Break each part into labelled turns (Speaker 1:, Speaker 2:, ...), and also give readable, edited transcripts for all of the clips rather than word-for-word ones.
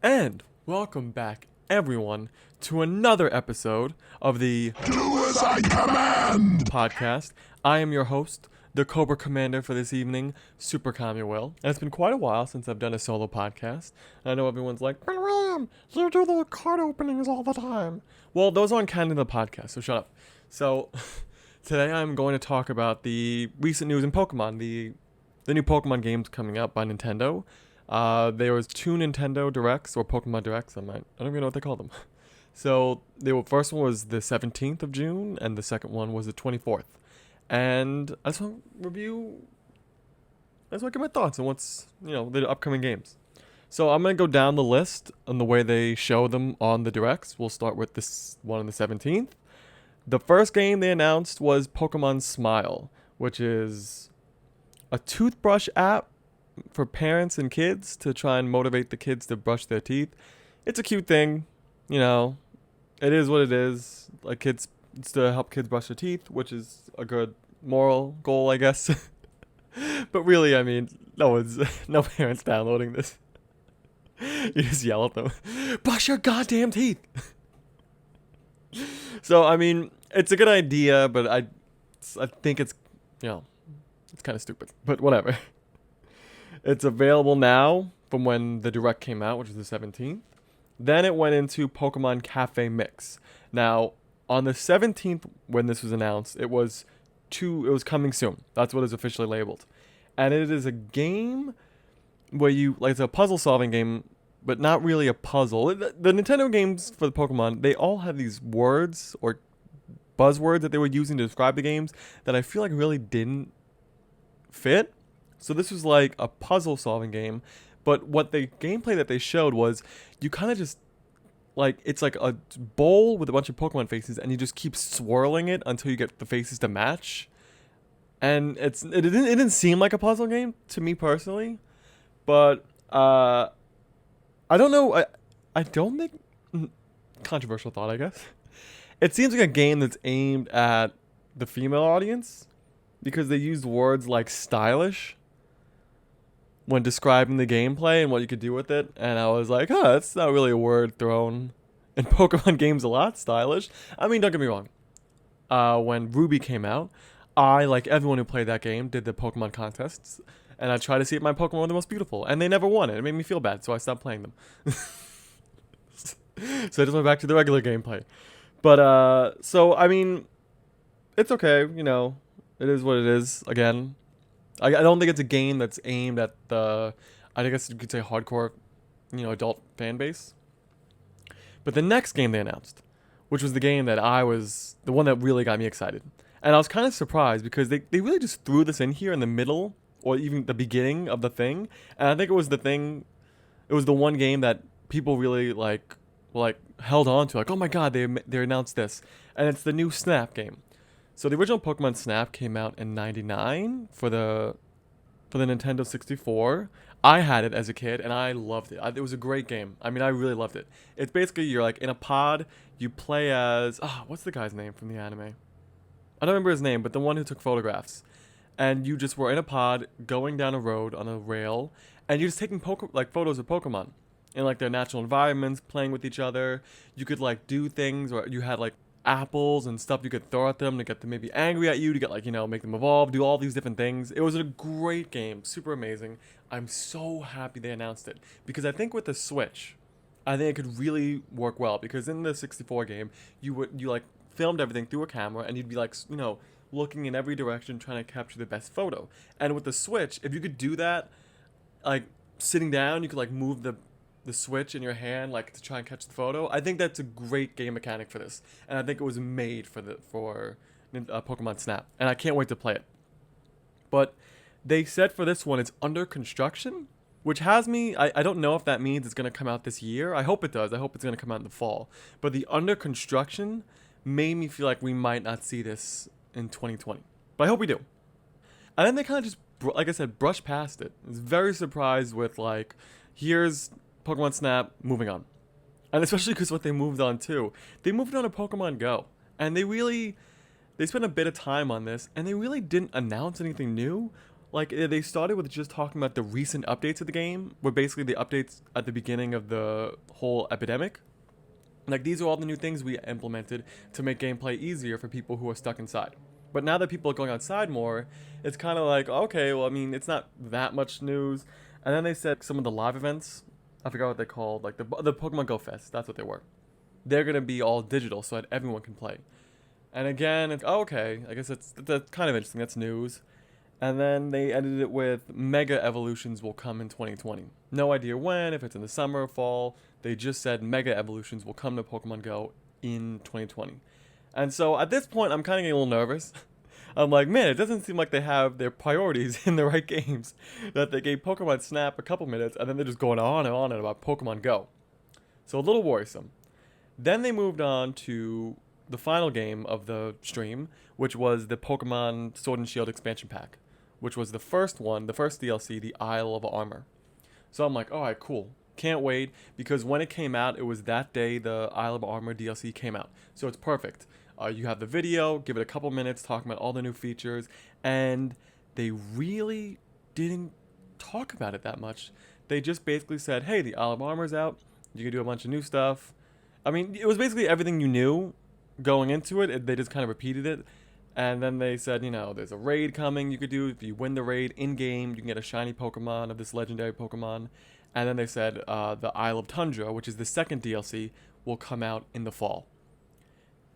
Speaker 1: And welcome back, everyone, to another episode of the
Speaker 2: Do as I command!
Speaker 1: podcast. I am your host, the Cobra Commander for this evening, Super Will. And it's been quite a while since I've done a solo podcast. I know everyone's like, "But William, you do the card openings all the time." Well, those aren't counted in the podcast, so shut up. So, today I'm going to talk about the recent news in Pokemon, the new Pokemon games coming out by Nintendo. There was two Nintendo Directs, or Pokemon Directs, I don't even know what they call them. So, the first one was the 17th of June, and the second one was the 24th. And I just want to get my thoughts on what's, the upcoming games. So I'm going to go down the list on the way they show them on the Directs. We'll start with this one on the 17th. The first game they announced was Pokemon Smile, which is a toothbrush app for parents and kids to try and motivate the kids to brush their teeth. It's a cute thing, it is what it is. It's to help kids brush their teeth, which is a good moral goal, I guess. But really, I mean, no parents downloading this. You just yell at them, brush your goddamn teeth. So, I mean, it's a good idea, but I think it's kind of stupid. But whatever. It's available now from when the Direct came out, which was the 17th. Then it went into Pokemon Cafe Mix. Now, on the 17th, when this was announced, it was coming soon. That's what is officially labeled. And it is a game where it's a puzzle solving game, but not really a puzzle. The Nintendo games for the Pokemon, they all have these words or buzzwords that they were using to describe the games that I feel like really didn't fit. So this was like a puzzle solving game, but what the gameplay that they showed was you kind of just it's like a bowl with a bunch of Pokemon faces, and you just keep swirling it until you get the faces to match. And it didn't seem like a puzzle game to me personally, but I don't know. I don't think controversial thought, I guess. It seems like a game that's aimed at the female audience because they used words like stylish when describing the gameplay and what you could do with it. And I was like, that's not really a word thrown in Pokemon games a lot, stylish. I mean, don't get me wrong. When Ruby came out, I, like everyone who played that game, did the Pokemon contests. And I tried to see if my Pokemon were the most beautiful. And they never won it. It made me feel bad, so I stopped playing them. So I just went back to the regular gameplay. But, so, I mean, it's okay, It is what it is, again. I don't think it's a game that's aimed at I guess you could say hardcore, adult fan base. But the next game they announced, which was the one that really got me excited. And I was kind of surprised because they really just threw this in here in the middle or even the beginning of the thing. And I think it was the one game that people really held on to. Like, oh my god, they announced this. And it's the new Snap game. So the original Pokemon Snap came out in '99 for the Nintendo 64. I had it as a kid and I loved it. It was a great game. I mean, I really loved it. It's basically you're like in a pod. You play as what's the guy's name from the anime? I don't remember his name, but the one who took photographs. And you just were in a pod going down a road on a rail, and you're just taking photos of Pokemon in their natural environments, playing with each other. You could do things, or you had apples and stuff you could throw at them to get them maybe angry at you, to get make them evolve, do all these different things. It was a great game, super amazing. I'm so happy they announced it because I think with the Switch, I think it could really work well because in the 64 game, you filmed everything through a camera and you'd be looking in every direction trying to capture the best photo. And with the Switch, if you could do that, sitting down, you could move the Switch in your hand to try and catch the photo. I think that's a great game mechanic for this, and I think it was made for Pokemon Snap, and I can't wait to play it. But they said for this one it's under construction, which has me. I don't know if that means it's gonna come out this year. I hope it does. I hope it's gonna come out in the fall. But the under construction made me feel like we might not see this in 2020. But I hope we do. And then they kind of just, like I said, brushed past it. I was very surprised with here's Pokemon Snap, moving on. And especially because what they moved on to, they moved on to Pokemon Go. And they spent a bit of time on this, and they really didn't announce anything new. Like they started with just talking about the recent updates of the game, were basically the updates at the beginning of the whole epidemic. Like these are all the new things we implemented to make gameplay easier for people who are stuck inside. But now that people are going outside more, it's kind of like, okay, well, I mean, it's not that much news. And then they said some of the live events, I forgot what they called, like the Pokemon Go Fest, that's what they were. They're gonna be all digital so that everyone can play. And again, it's oh, okay. I guess that's kind of interesting. That's news. And then they ended it with Mega Evolutions will come in 2020. No idea when, if it's in the summer or fall. They just said Mega Evolutions will come to Pokemon Go in 2020. And so at this point, I'm kind of getting a little nervous. I'm like, man, it doesn't seem like they have their priorities in the right games. That they gave Pokemon Snap a couple minutes, and then they're just going on and on and about Pokemon Go. So a little worrisome. Then they moved on to the final game of the stream, which was the Pokemon Sword and Shield expansion pack, which was the first one, the first DLC, the Isle of Armor. So I'm like, all right, cool. Can't wait, because when it came out, it was that day the Isle of Armor DLC came out. So it's perfect. You have the video, give it a couple minutes talking about all the new features, and they really didn't talk about it that much. They just basically said, hey, the Isle of Armor's out. You can do a bunch of new stuff. I mean, it was basically everything you knew going into it. They just kind of repeated it. And then they said, you know, there's a raid coming you could do. If you win the raid in-game, you can get a shiny Pokemon of this legendary Pokemon. And then they said the Isle of Tundra, which is the second DLC, will come out in the fall.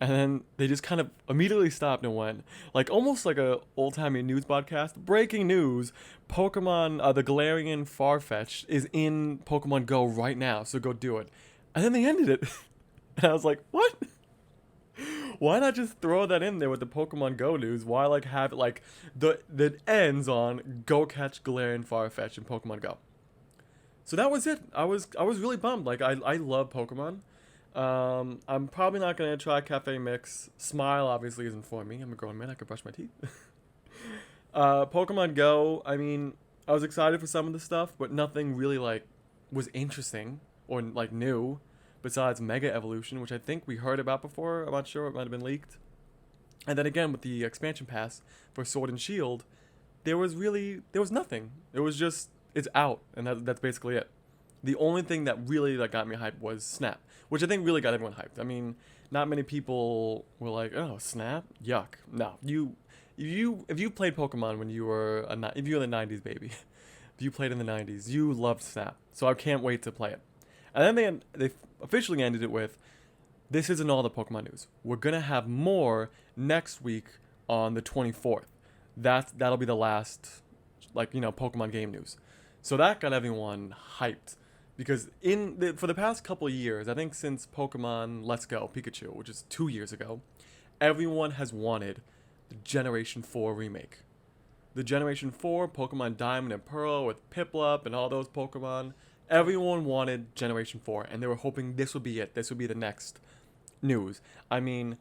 Speaker 1: And then they just kind of immediately stopped and went, like almost like a old-timey news podcast. Breaking news, Pokemon, the Galarian Farfetch'd is in Pokemon Go right now, so go do it. And then they ended it. And I was like, what? Why not just throw that in there with the Pokemon Go news? Why like have it like that ends on go catch Galarian Farfetch'd in Pokemon Go? So that was it. I was really bummed. Like I love Pokemon. I'm probably not gonna try Cafe Mix. Smile obviously isn't for me. I'm a grown man. I could brush my teeth. Pokemon Go. I mean, I was excited for some of the stuff, but nothing really like was interesting or like new. Besides Mega Evolution, which I think we heard about before. I'm not sure, it might have been leaked. And then again with the expansion pass for Sword and Shield, there was nothing. It was just it's out, and that's basically it. The only thing that really like got me hyped was Snap, which I think really got everyone hyped. I mean, not many people were like, "Oh, Snap, yuck." No, if you played Pokemon when you were if you were the '90s baby, if you played in the '90s, you loved Snap. So I can't wait to play it. And then they officially ended it with, this isn't all the Pokemon news. We're going to have more next week on the 24th. That'll be the last, like, you know, Pokemon game news. So that got everyone hyped. Because for the past couple of years, I think since Pokemon Let's Go, Pikachu, which is 2 years ago, everyone has wanted the Generation 4 remake. The Generation 4 Pokemon Diamond and Pearl with Piplup and all those Pokemon. Everyone wanted Generation 4, and they were hoping this would be it. This would be the next news. I mean,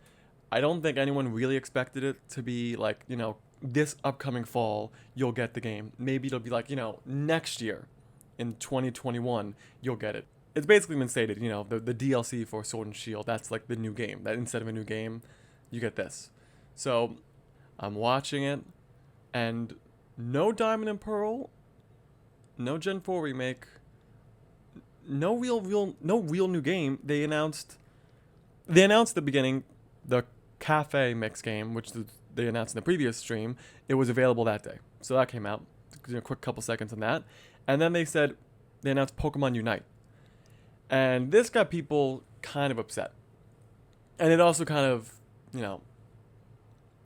Speaker 1: I don't think anyone really expected it to be like, you know, this upcoming fall, you'll get the game. Maybe it'll be like, you know, next year, in 2021, you'll get it. It's basically been stated, you know, the DLC for Sword and Shield, that's like the new game. That instead of a new game, you get this. So, I'm watching it, and no Diamond and Pearl, no Gen 4 remake, no real new game. They announced at the beginning the Cafe Mix game, which they announced in the previous stream. It was available that day, so that came out. A quick couple seconds on that, and then they announced Pokemon Unite, and this got people kind of upset, and it also kind of, you know,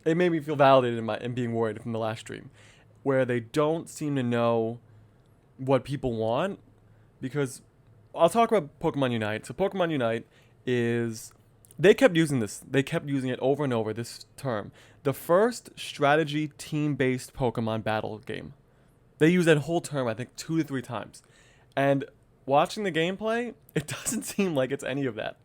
Speaker 1: it made me feel validated in being worried from the last stream, where they don't seem to know what people want, because I'll talk about Pokemon Unite. So Pokemon Unite they kept using it over and over this term. The first strategy team-based Pokemon battle game. They use that whole term, I think, 2 to 3 times. And watching the gameplay, it doesn't seem like it's any of that.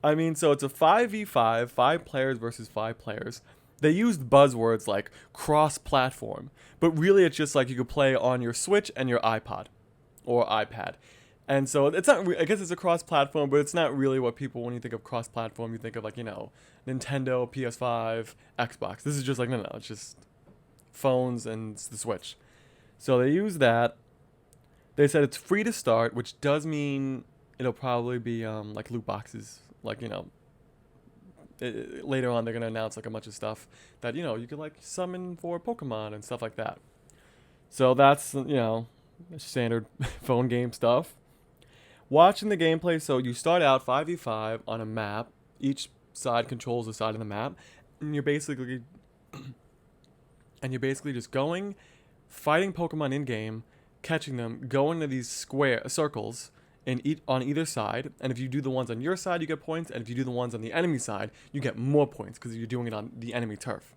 Speaker 1: I mean, so it's a 5v5, 5 players versus 5 players. They used buzzwords like cross-platform, but really it's just like you could play on your Switch and your iPod or iPad. And so it's not, I guess it's a cross-platform, but it's not really what people, when you think of cross-platform, you think of like, you know, Nintendo, PS5, Xbox. This is just like, no, it's just phones and the Switch. So they use that. They said it's free to start, which does mean it'll probably be like loot boxes, like later on they're gonna announce like a bunch of stuff that you could like summon for Pokemon and stuff like that. So that's standard phone game stuff. Watching the gameplay, so you start out 5v5 on a map. Each side controls the side of the map, and you're basically just going, fighting Pokemon in game, catching them, going to these square circles on either side. And if you do the ones on your side, you get points, and if you do the ones on the enemy side, you get more points because you're doing it on the enemy turf.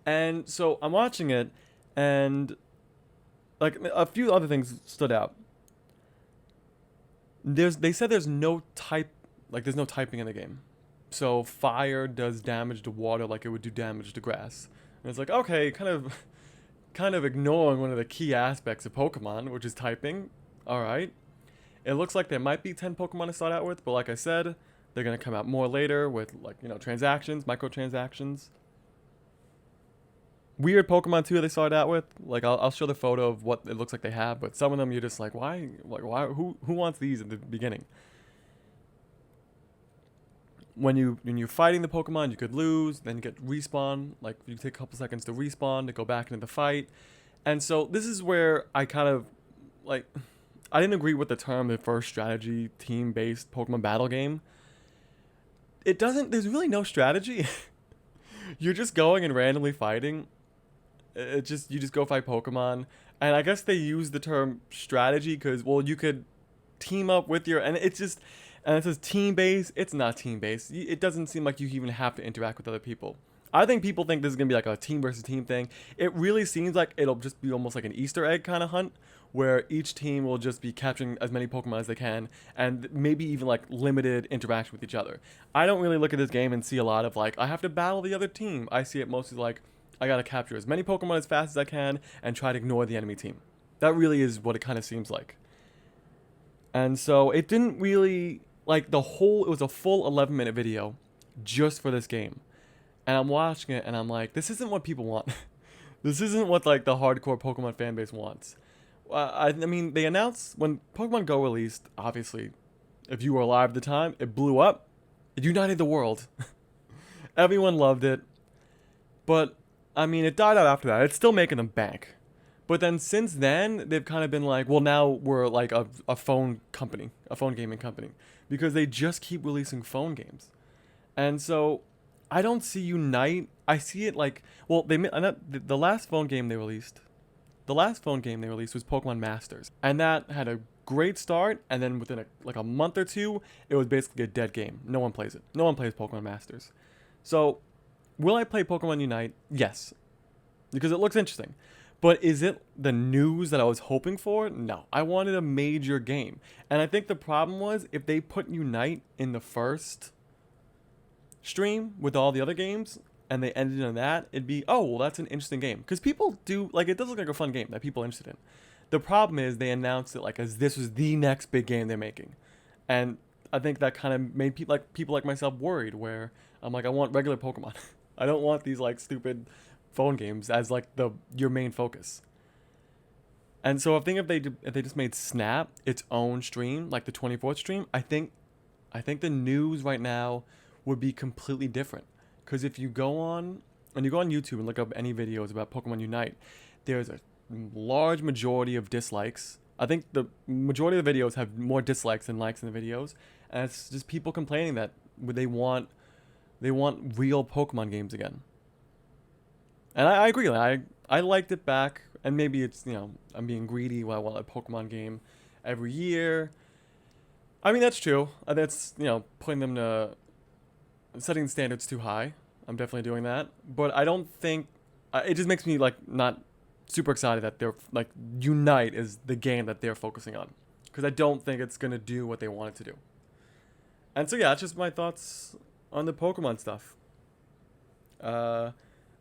Speaker 1: And so I'm watching it, and like a few other things stood out. They said there's no typing in the game. So fire does damage to water like it would do damage to grass. And it's like, okay, kind of ignoring one of the key aspects of Pokemon, which is typing. All right. It looks like there might be 10 Pokemon to start out with, but like I said, they're going to come out more later with transactions, microtransactions. Weird Pokemon too they started out with. Like I'll show the photo of what it looks like they have, but some of them you're just like, why? Like why? Who wants these at the beginning? When you're fighting the Pokemon, you could lose, then you get respawn. Like you take a couple seconds to respawn to go back into the fight, and so this is where I kind of like I didn't agree with the term the first strategy team-based Pokemon battle game. It doesn't. There's really no strategy. You're just going and randomly fighting. You just go fight Pokemon, and I guess they use the term strategy because you could team up with and it says team based. It's not team based. It doesn't seem like you even have to interact with other people. I think people think this is gonna be like a team versus team thing. It really seems like it'll just be almost like an Easter egg kind of hunt, where each team will just be capturing as many Pokemon as they can, and maybe even like limited interaction with each other. I don't really look at this game and see a lot of like I have to battle the other team. I see it mostly like I gotta capture as many Pokemon as fast as I can and try to ignore the enemy team. That really is what it kind of seems like. And so it didn't really like it was a full 11-minute video just for this game. And I'm watching it and I'm like, this isn't what people want. This isn't what like the hardcore Pokemon fan base wants. I mean, they announced when Pokemon Go released, obviously, if you were alive at the time, it blew up. It united the world. Everyone loved it. But, I mean, it died out after that. It's still making them bank. But then since then, they've kind of been like, well, now we're like a phone company, a phone gaming company. Because they just keep releasing phone games. And so, I don't see Unite. I see it like, well, the last phone game they released. The last phone game they released was Pokemon Masters, and that had a great start, and then within a month or two, it was basically a dead game. No one plays it. No one plays Pokemon Masters. So, will I play Pokemon Unite? Yes, because it looks interesting. But is it the news that I was hoping for? No. I wanted a major game. And I think the problem was if they put Unite in the first stream with all the other games, and they ended on that, it'd be, oh, well, that's an interesting game. Because people do, like, it does look like a fun game that people are interested in. The problem is they announced it like as this was the next big game they're making. And I think that kind of made people like myself worried, where I'm like, I want regular Pokemon. I don't want these, like, stupid phone games as, like, your main focus. And so I think if they just made Snap its own stream, like the 24th stream, I think the news right now would be completely different. Because if you go on YouTube and look up any videos about Pokemon Unite, there's a large majority of dislikes. I think the majority of the videos have more dislikes than likes in the videos, and it's just people complaining that they want real Pokemon games again. And I agree. I liked it back, and maybe it's I'm being greedy while I want a Pokemon game every year. I mean, that's true. That's putting them to setting standards too high. I'm definitely doing that, but I don't think it just makes me like not super excited that they're like Unite is the game that they're focusing on, because I don't think it's gonna do what they want it to do. And so yeah, that's just my thoughts on the Pokemon stuff. I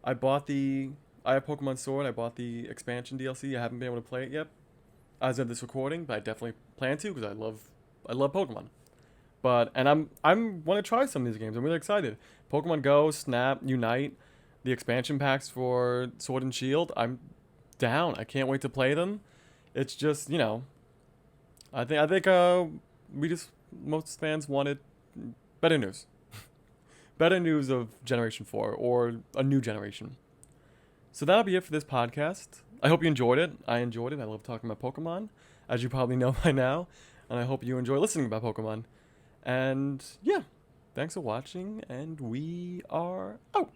Speaker 1: have Pokemon Sword. I bought the expansion DLC. I haven't been able to play it yet as of this recording, but I definitely plan to because I love Pokemon. I'm want to try some of these games. I'm really excited. Pokemon Go, Snap, Unite. the expansion packs for Sword and Shield, I'm down. I can't wait to play them. It's just, I think we just most fans wanted better news. Better news of Generation 4 or a new generation. So that'll be it for this podcast. I hope you enjoyed it. I enjoyed it. I love talking about Pokemon, as you probably know by now. And I hope you enjoy listening about Pokemon. And yeah, thanks for watching, and we are out.